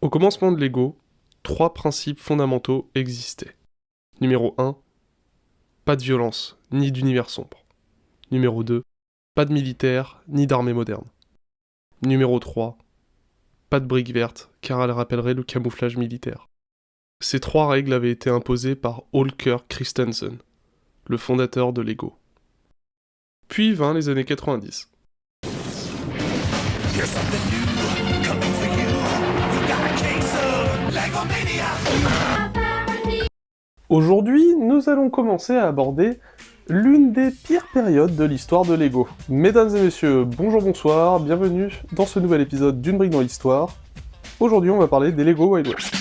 Au commencement de Lego, 3 principes fondamentaux existaient. Numéro 1, pas de violence, ni d'univers sombre. Numéro 2, pas de militaire, ni d'armée moderne. Numéro 3, pas de briques vertes, car elles rappelleraient le camouflage militaire. Ces 3 règles avaient été imposées par Holger Christensen, le fondateur de Lego. Puis vint les années 90. Aujourd'hui, nous allons commencer à aborder l'une des pires périodes de l'histoire de Lego. Mesdames et messieurs, bonjour, bonsoir, bienvenue dans ce nouvel épisode d'Une brique dans l'histoire. Aujourd'hui, on va parler des Lego Wild West.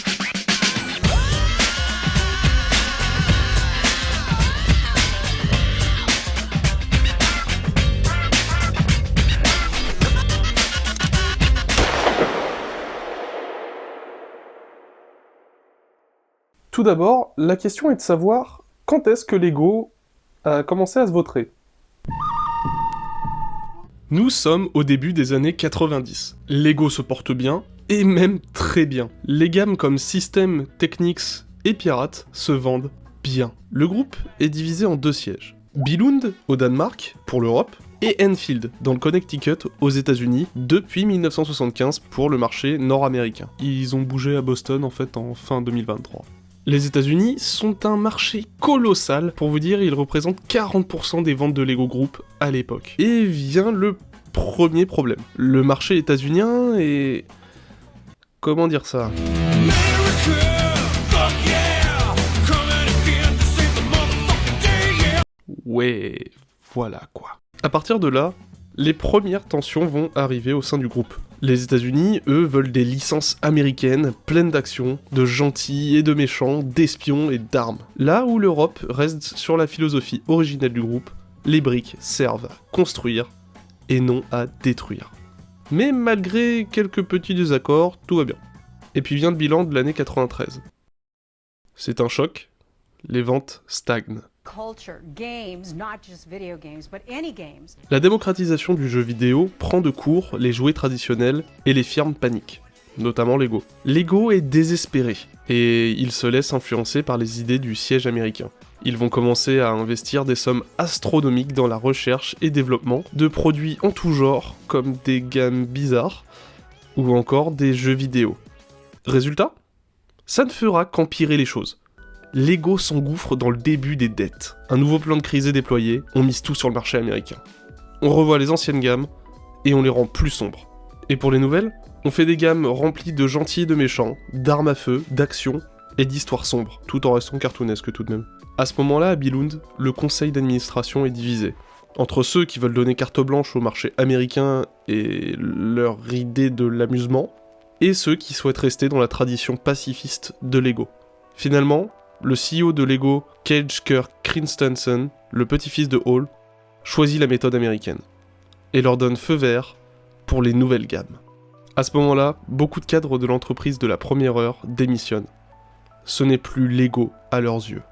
Tout d'abord, la question est de savoir quand est-ce que Lego a commencé à se vautrer. Nous sommes au début des années 90. Lego se porte bien, et même très bien. Les gammes comme System, Technics et Pirate se vendent bien. Le groupe est divisé en 2 sièges. Billund, au Danemark, pour l'Europe, et Enfield, dans le Connecticut, aux États-Unis, depuis 1975 pour le marché nord-américain. Ils ont bougé à Boston, en fait, en fin 2023. Les États-Unis sont un marché colossal, pour vous dire, ils représentent 40% des ventes de Lego Group à l'époque. Et vient le premier problème. Le marché états-unien est... comment dire ça ? Ouais, voilà quoi. À partir de là, les premières tensions vont arriver au sein du groupe. Les États-Unis, eux, veulent des licences américaines pleines d'actions, de gentils et de méchants, d'espions et d'armes. Là où l'Europe reste sur la philosophie originelle du groupe, les briques servent à construire et non à détruire. Mais malgré quelques petits désaccords, tout va bien. Et puis vient le bilan de l'année 93. C'est un choc, les ventes stagnent. La démocratisation du jeu vidéo prend de court les jouets traditionnels et les firmes paniquent, notamment Lego. Lego est désespéré, et il se laisse influencer par les idées du siège américain. Ils vont commencer à investir des sommes astronomiques dans la recherche et développement de produits en tout genre, comme des gammes bizarres, ou encore des jeux vidéo. Résultat ? Ça ne fera qu'empirer les choses. Lego s'engouffre dans le début des dettes. Un nouveau plan de crise est déployé, on mise tout sur le marché américain. On revoit les anciennes gammes, et on les rend plus sombres. Et pour les nouvelles, on fait des gammes remplies de gentils et de méchants, d'armes à feu, d'action, et d'histoires sombres, tout en restant cartoonesque tout de même. À ce moment-là, à Billund, le conseil d'administration est divisé. Entre ceux qui veulent donner carte blanche au marché américain et leur idée de l'amusement, et ceux qui souhaitent rester dans la tradition pacifiste de Lego. Finalement, le CEO de Lego, Holger Christensen, le petit-fils de Hall, choisit la méthode américaine et leur donne feu vert pour les nouvelles gammes. À ce moment-là, beaucoup de cadres de l'entreprise de la première heure démissionnent. Ce n'est plus Lego à leurs yeux.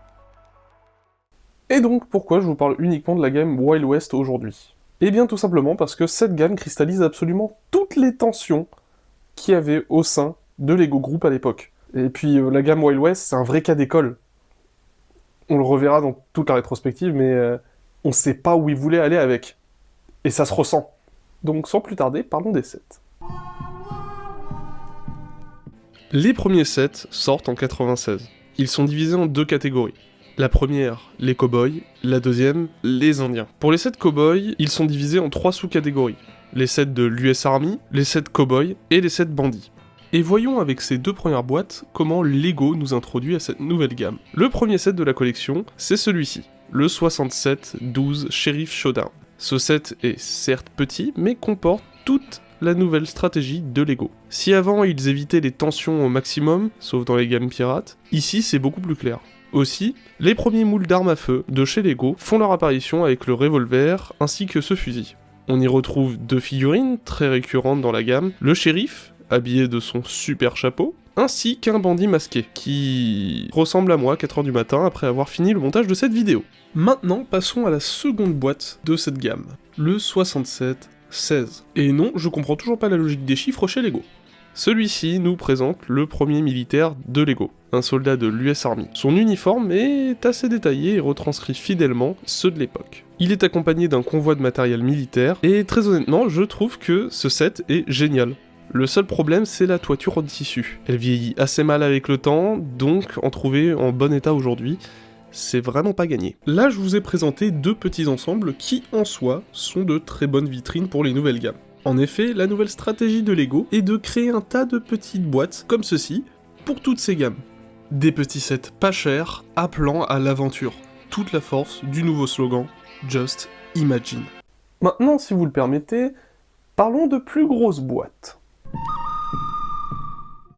Et donc, pourquoi je vous parle uniquement de la gamme Wild West aujourd'hui ? Eh bien tout simplement parce que cette gamme cristallise absolument toutes les tensions qu'il y avait au sein de Lego Group à l'époque. Et puis la gamme Wild West, c'est un vrai cas d'école. On le reverra dans toute la rétrospective, mais on sait pas où ils voulaient aller avec. Et ça se ressent. Donc sans plus tarder, parlons des sets. Les premiers sets sortent en 96. Ils sont divisés en 2 catégories. La première, les cow-boys, la deuxième, les indiens. Pour les sets cow-boys, ils sont divisés en 3 sous-catégories. Les sets de l'US Army, les sets cow-boys et les sets bandits. Et voyons avec ces 2 premières boîtes comment Lego nous introduit à cette nouvelle gamme. Le premier set de la collection, c'est celui-ci, le 67-12 Sheriff Showdown. Ce set est certes petit, mais comporte toute la nouvelle stratégie de Lego. Si avant ils évitaient les tensions au maximum, sauf dans les gammes pirates, ici c'est beaucoup plus clair. Aussi, les premiers moules d'armes à feu de chez Lego font leur apparition avec le revolver ainsi que ce fusil. On y retrouve 2 figurines très récurrentes dans la gamme, le shérif, habillé de son super chapeau, ainsi qu'un bandit masqué, qui ressemble à moi à 4h du matin après avoir fini le montage de cette vidéo. Maintenant, passons à la seconde boîte de cette gamme, le 67-16. Et non, je comprends toujours pas la logique des chiffres chez Lego. Celui-ci nous présente le premier militaire de Lego, un soldat de l'US Army. Son uniforme est assez détaillé et retranscrit fidèlement ceux de l'époque. Il est accompagné d'un convoi de matériel militaire, et très honnêtement, je trouve que ce set est génial. Le seul problème, c'est la toiture en tissu. Elle vieillit assez mal avec le temps, donc en trouver en bon état aujourd'hui, c'est vraiment pas gagné. Là, je vous ai présenté deux petits ensembles qui, en soi, sont de très bonnes vitrines pour les nouvelles gammes. En effet, la nouvelle stratégie de Lego est de créer un tas de petites boîtes, comme ceci, pour toutes ces gammes. Des petits sets pas chers, appelant à l'aventure. Toute la force du nouveau slogan, Just Imagine. Maintenant, si vous le permettez, parlons de plus grosses boîtes.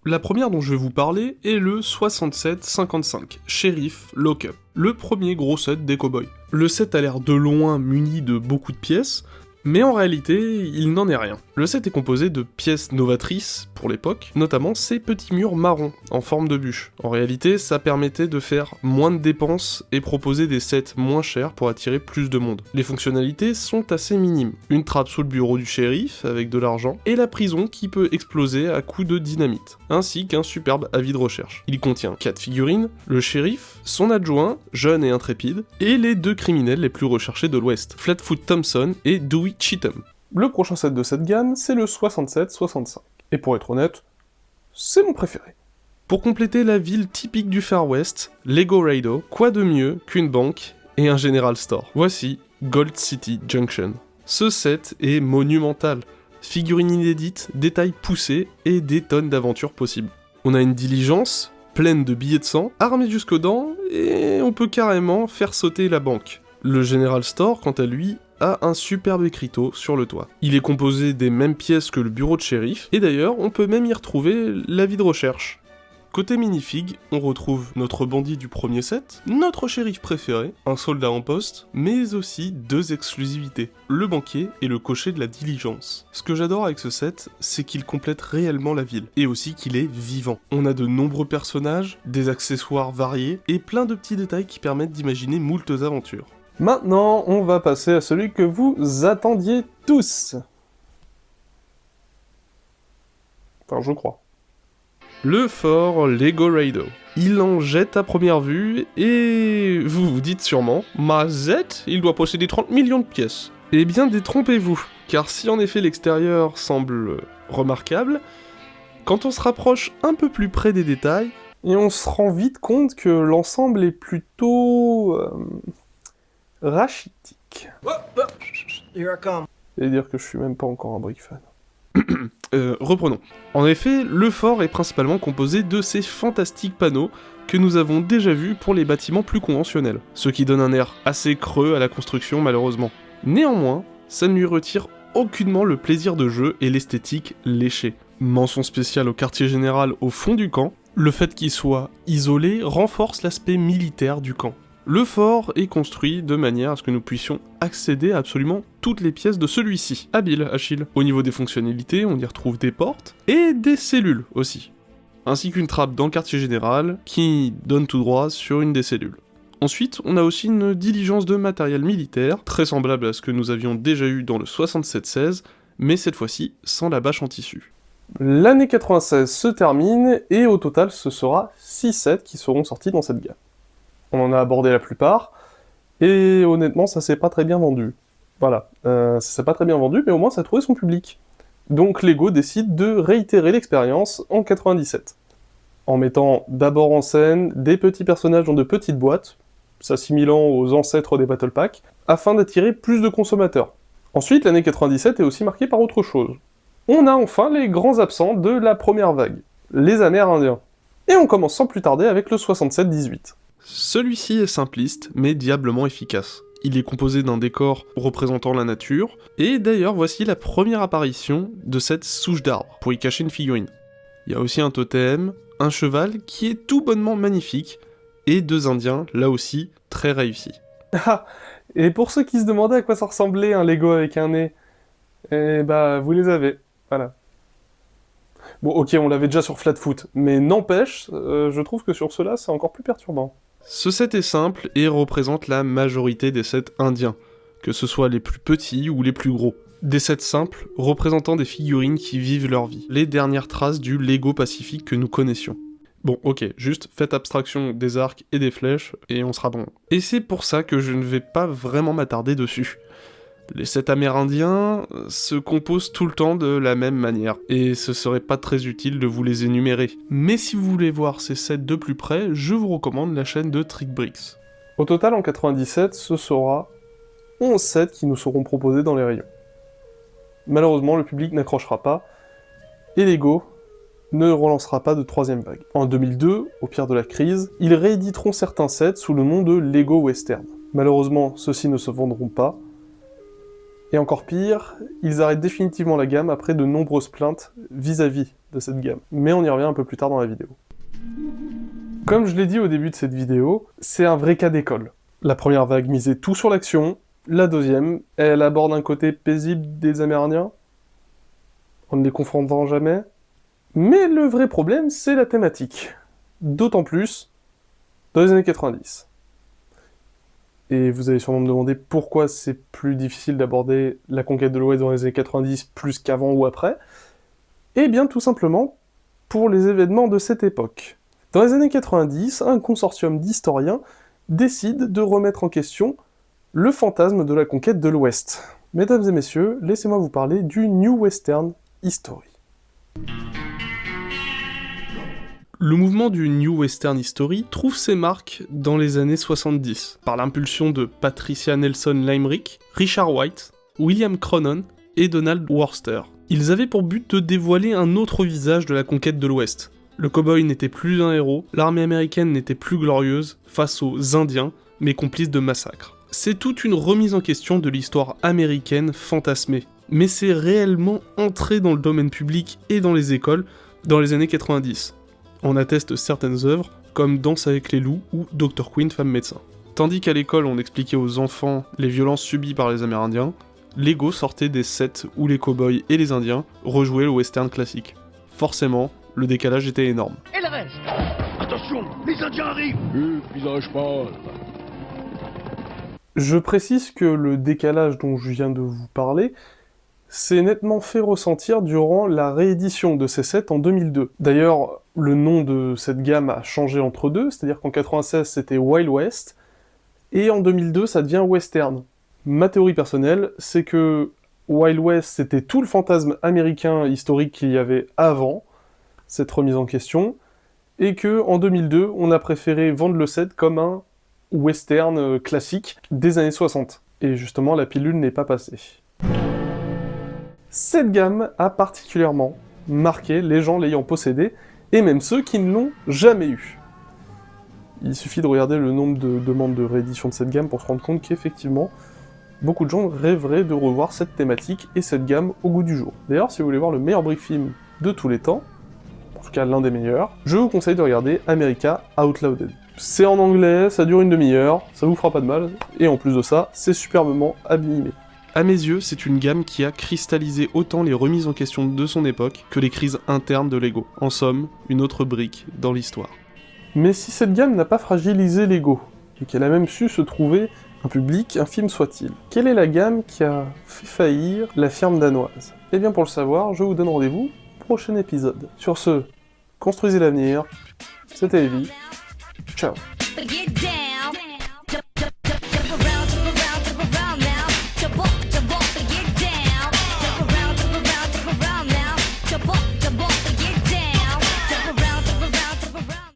La première dont je vais vous parler est le 6755 Sheriff Lockup, le premier gros set des cowboys. Le set a l'air de loin muni de beaucoup de pièces, mais en réalité, il n'en est rien. Le set est composé de pièces novatrices pour l'époque, notamment ces petits murs marrons en forme de bûche. En réalité, ça permettait de faire moins de dépenses et proposer des sets moins chers pour attirer plus de monde. Les fonctionnalités sont assez minimes. Une trappe sous le bureau du shérif avec de l'argent, et la prison qui peut exploser à coups de dynamite, ainsi qu'un superbe avis de recherche. Il contient 4 figurines, le shérif, son adjoint, jeune et intrépide, et les 2 criminels les plus recherchés de l'Ouest, Flatfoot Thompson et Dewey Cheatham. Le prochain set de cette gamme, c'est le 6765. Et pour être honnête, c'est mon préféré. Pour compléter la ville typique du Far West, Lego Raido, quoi de mieux qu'une banque et un General Store. Voici Gold City Junction. Ce set est monumental. Figurines inédites, détails poussés et des tonnes d'aventures possibles. On a une diligence pleine de billets de sang, armée jusqu'aux dents, et on peut carrément faire sauter la banque. Le General Store, quant à lui, a un superbe écriteau sur le toit. Il est composé des mêmes pièces que le bureau de shérif, et d'ailleurs, on peut même y retrouver l'avis de recherche. Côté minifig, on retrouve notre bandit du premier set, notre shérif préféré, un soldat en poste, mais aussi 2 exclusivités, le banquier et le cocher de la diligence. Ce que j'adore avec ce set, c'est qu'il complète réellement la ville, et aussi qu'il est vivant. On a de nombreux personnages, des accessoires variés, et plein de petits détails qui permettent d'imaginer moultes aventures. Maintenant, on va passer à celui que vous attendiez tous. Enfin, je crois. Le fort Lego Raido. Il en jette à première vue, et vous vous dites sûrement, Mazette, il doit posséder 30 millions de pièces. Eh bien, détrompez-vous, car si en effet l'extérieur semble remarquable, quand on se rapproche un peu plus près des détails, et on se rend vite compte que l'ensemble est plutôt rachitique. Et dire que je suis même pas encore un brick fan. Reprenons. En effet, le fort est principalement composé de ces fantastiques panneaux que nous avons déjà vus pour les bâtiments plus conventionnels, ce qui donne un air assez creux à la construction malheureusement. Néanmoins, ça ne lui retire aucunement le plaisir de jeu et l'esthétique léchée. Mention spéciale au quartier général au fond du camp, le fait qu'il soit isolé renforce l'aspect militaire du camp. Le fort est construit de manière à ce que nous puissions accéder à absolument toutes les pièces de celui-ci. Habile, Achille. Au niveau des fonctionnalités, on y retrouve des portes et des cellules aussi. Ainsi qu'une trappe dans le quartier général qui donne tout droit sur une des cellules. Ensuite, on a aussi une diligence de matériel militaire, très semblable à ce que nous avions déjà eu dans le 6716, mais cette fois-ci sans la bâche en tissu. L'année 96 se termine et au total ce sera 6 sets qui seront sortis dans cette gamme. On en a abordé la plupart, et honnêtement, ça s'est pas très bien vendu. Voilà, ça s'est pas très bien vendu, mais au moins ça a trouvé son public. Donc Lego décide de réitérer l'expérience en 97, en mettant d'abord en scène des petits personnages dans de petites boîtes, s'assimilant aux ancêtres des Battle Pack, afin d'attirer plus de consommateurs. Ensuite, l'année 97 est aussi marquée par autre chose. On a enfin les grands absents de la première vague, les Amérindiens. Et on commence sans plus tarder avec le 67-18. Celui-ci est simpliste, mais diablement efficace. Il est composé d'un décor représentant la nature, et d'ailleurs voici la première apparition de cette souche d'arbre, pour y cacher une figurine. Il y a aussi un totem, un cheval qui est tout bonnement magnifique, et 2 indiens, là aussi, très réussis. Ah, et pour ceux qui se demandaient à quoi ça ressemblait un Lego avec un nez, eh bah vous les avez, voilà. Bon ok, on l'avait déjà sur Flatfoot, mais n'empêche, je trouve que sur ceux-là c'est encore plus perturbant. Ce set est simple et représente la majorité des sets indiens, que ce soit les plus petits ou les plus gros. Des sets simples, représentant des figurines qui vivent leur vie. Les dernières traces du Lego Pacific que nous connaissions. Bon, ok, juste faites abstraction des arcs et des flèches, et on sera bon. Et c'est pour ça que je ne vais pas vraiment m'attarder dessus. Les sets amérindiens se composent tout le temps de la même manière, et ce serait pas très utile de vous les énumérer. Mais si vous voulez voir ces sets de plus près, je vous recommande la chaîne de TrickBricks. Au total, en 97, ce sera 11 sets qui nous seront proposés dans les rayons. Malheureusement, le public n'accrochera pas, et Lego ne relancera pas de troisième vague. En 2002, au pire de la crise, ils rééditeront certains sets sous le nom de Lego Western. Malheureusement, ceux-ci ne se vendront pas, et encore pire, ils arrêtent définitivement la gamme après de nombreuses plaintes vis-à-vis de cette gamme. Mais on y revient un peu plus tard dans la vidéo. Comme je l'ai dit au début de cette vidéo, c'est un vrai cas d'école. La première vague misait tout sur l'action, la deuxième, elle aborde un côté paisible des Amérindiens, en ne les confrontant jamais. Mais le vrai problème, c'est la thématique. D'autant plus dans les années 90. Et vous allez sûrement me demander pourquoi c'est plus difficile d'aborder la conquête de l'Ouest dans les années 90 plus qu'avant ou après. Eh bien, tout simplement, pour les événements de cette époque. Dans les années 90, un consortium d'historiens décide de remettre en question le fantasme de la conquête de l'Ouest. Mesdames et messieurs, laissez-moi vous parler du New Western History. Le mouvement du New Western History trouve ses marques dans les années 70, par l'impulsion de Patricia Nelson Limerick, Richard White, William Cronon et Donald Worster. Ils avaient pour but de dévoiler un autre visage de la conquête de l'Ouest. Le cow-boy n'était plus un héros, l'armée américaine n'était plus glorieuse face aux Indiens, mais complices de massacres. C'est toute une remise en question de l'histoire américaine fantasmée, mais c'est réellement entré dans le domaine public et dans les écoles dans les années 90. On atteste certaines œuvres, comme Danse avec les loups ou Dr. Quinn, femme médecin. Tandis qu'à l'école on expliquait aux enfants les violences subies par les Amérindiens, Lego sortait des sets où les cow-boys et les Indiens rejouaient le western classique. Forcément, le décalage était énorme. Et le reste ? Attention, les Indiens arrivent ! Visage pâle. Je précise que le décalage dont je viens de vous parler s'est nettement fait ressentir durant la réédition de ces sets en 2002. D'ailleurs, le nom de cette gamme a changé entre deux, c'est-à-dire qu'en 96 c'était Wild West, et en 2002 ça devient Western. Ma théorie personnelle, c'est que Wild West c'était tout le fantasme américain historique qu'il y avait avant cette remise en question, et que en 2002 on a préféré vendre le set comme un western classique des années 60. Et justement la pilule n'est pas passée. Cette gamme a particulièrement marqué les gens l'ayant possédé, et même ceux qui ne l'ont jamais eu. Il suffit de regarder le nombre de demandes de réédition de cette gamme pour se rendre compte qu'effectivement, beaucoup de gens rêveraient de revoir cette thématique et cette gamme au goût du jour. D'ailleurs, si vous voulez voir le meilleur brick film de tous les temps, en tout cas l'un des meilleurs, je vous conseille de regarder America Out Loud. C'est en anglais, ça dure une demi-heure, ça vous fera pas de mal, et en plus de ça, c'est superbement animé. À mes yeux, c'est une gamme qui a cristallisé autant les remises en question de son époque que les crises internes de Lego. En somme, une autre brique dans l'histoire. Mais si cette gamme n'a pas fragilisé Lego, et qu'elle a même su se trouver un public, infime soit-il, quelle est la gamme qui a fait faillir la firme danoise ? Eh bien pour le savoir, je vous donne rendez-vous au prochain épisode. Sur ce, construisez l'avenir, c'était Evie, ciao.